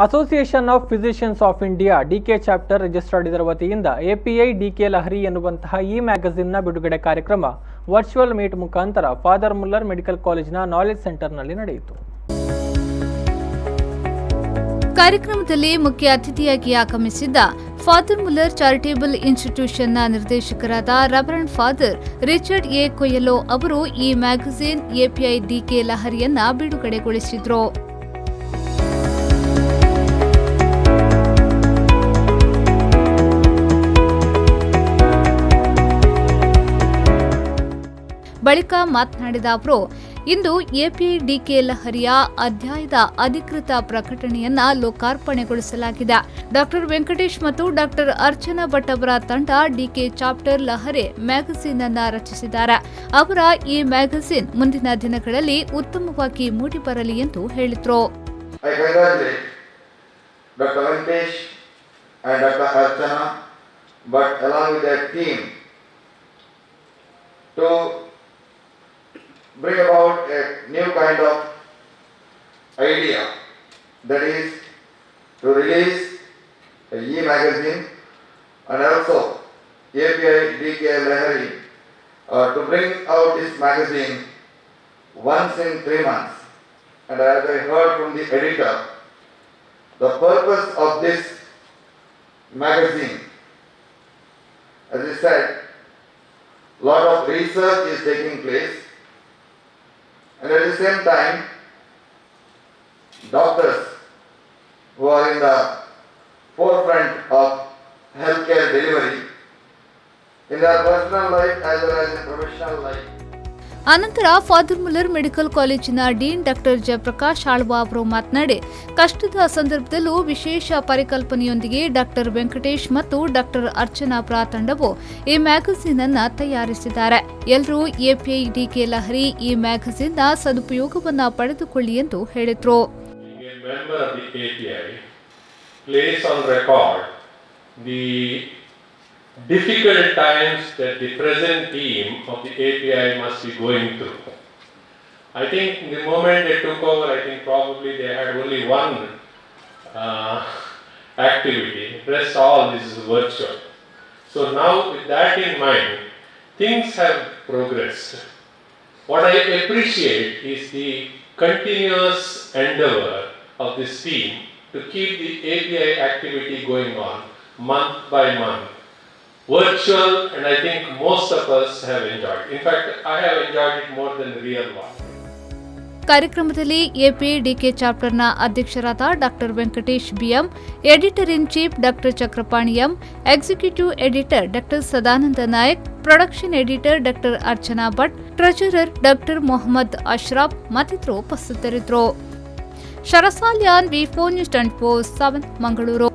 Association of physicians of India DK chapter registered ಇದರ ವತಿಯಿಂದ API DK Lahari ಎನ್ನುವಂತಹ ಈ ಮ್ಯಾಗಝಿನ್ನ ಬಿಡುಗಡೆ ಕಾರ್ಯಕ್ರಮ ವರ್ಚುವಲ್ ಮೀಟ್ ಮುಖಾಂತರ ಫಾದರ್ ಮುಲ್ಲರ್ ಮೆಡಿಕಲ್ ಕಾಲೇಜಿನ ನಾಲೆಜ್ ಸೆಂಟರ್ನಲ್ಲಿ ನಡೆಯಿತು. ಕಾರ್ಯಕ್ರಮದಲ್ಲಿ ಮುಖ್ಯ ಅತಿಥಿಯಾಗಿ ಆಗಮಿಸಿದ್ದ ಫಾದರ್ ಮುಲ್ಲರ್ ಚಾರಿಟೇಬಲ್ ಇನ್ಸ್ಟಿಟ್ಯೂಷನ್ನ ನಿರ್ದೇಶಕರಾದ ರೆವರೆಂಡ್ ಫಾದರ್ ರಿಚರ್ಡ್ ಎ ಕೊಯೆಲೋ ಅವರು ಈ ಮ್ಯಾಗಝಿನ್ ಎಪಿಐ ಡಿಕೆ ಲಹರಿಯನ್ನ ಬಿಡುಗಡೆಗೊಳಿಸಿದ್ರು. ಬಳಿಕ ಮಾತನಾಡಿದ ಅವರು, ಇಂದು ಎಪಿಐ ಡಿಕೆ ಲಹರಿಯ ಅಧ್ಯಾಯದ ಅಧಿಕೃತ ಪ್ರಕಟಣೆಯನ್ನ ಲೋಕಾರ್ಪಣೆಗೊಳಿಸಲಾಗಿದೆ. ಡಾಕ್ಟರ್ ವೆಂಕಟೇಶ್ ಮತ್ತು ಡಾಕ್ಟರ್ ಅರ್ಚನಾ ಭಟ್ ಅವರ ತಂಡ ಡಿಕೆ ಚಾಪ್ಟರ್ ಲಹರಿ ಮ್ಯಾಗಝಿನ್ ಅನ್ನ ರಚಿಸಿದ್ದಾರೆ. ಅವರ ಈ ಮ್ಯಾಗಝಿನ್ ಮುಂದಿನ ದಿನಗಳಲ್ಲಿ ಉತ್ತಮವಾಗಿ ಮೂಡಿಬರಲಿ ಎಂದು ಹೇಳಿದ್ರು. bring about a new kind of idea, that is to release a e-magazine and also API DK Lahari to bring out this magazine once in 3 months. And as I heard from the editor, the purpose of this magazine, as I said, lot of research is taking place. And at the same time, doctors who are in the forefront of healthcare delivery in their personal life as well as in professional life. ಅನಂತರ father Muller medical ಕಾಲೇಜಿನ dean doctor Jayaprakash Alva ಅವರು ಮಾತನಾಡಿ, ಕಷ್ಟದ ಸಂದರ್ಭದಲ್ಲೂ ವಿಶೇಷ ಪರಿಕಲ್ಪನೆಯೊಂದಿಗೆ doctor Venkatesh ಮತ್ತು doctor Archana ಅವರ ತಂಡವು ಈ ಮ್ಯಾಗಝಿನ್ ಅನ್ನ ತಯಾರಿಸಿದ್ದಾರೆ. ಎಲ್ಲರೂ ಎಪಿಐ ಡಿಕೆ ಲಹರಿ ಈ ಮ್ಯಾಗಝಿನ್ ನ ಸದುಪಯೋಗವನ್ನ ಪಡೆದುಕೊಳ್ಳಿ ಎಂದು ಹೇಳಿದ್ರು. Difficult times that the present team of the API must be going through. I think the moment they took over, I think probably they had only one activity. The rest all is virtual. So now with that in mind, things have progressed. What I appreciate is the continuous endeavor of this team to keep the API activity going on month by month. Virtual, and I think most of us have enjoyed. In fact, I have enjoyed it more than the real one. ಕಾರ್ಯಕ್ರಮದಲ್ಲಿ API DK ಚಾಪ್ಟರ್ನ ಅಧ್ಯಕ್ಷರಾದ doctor Venkatesh BM, editor in chief doctor Chakrapani M, executive editor doctor Sadananda Nayak, production editor doctor Archana Bhat, treasurer doctor Mohammad Ashraf ಮತ್ತಿತರರು ಉಪಸ್ಥಿತರಿದ್ದರು. ಶರಸಾಲ್ಯಾನ್ ವಿ4 news 24/7 Mangaluru.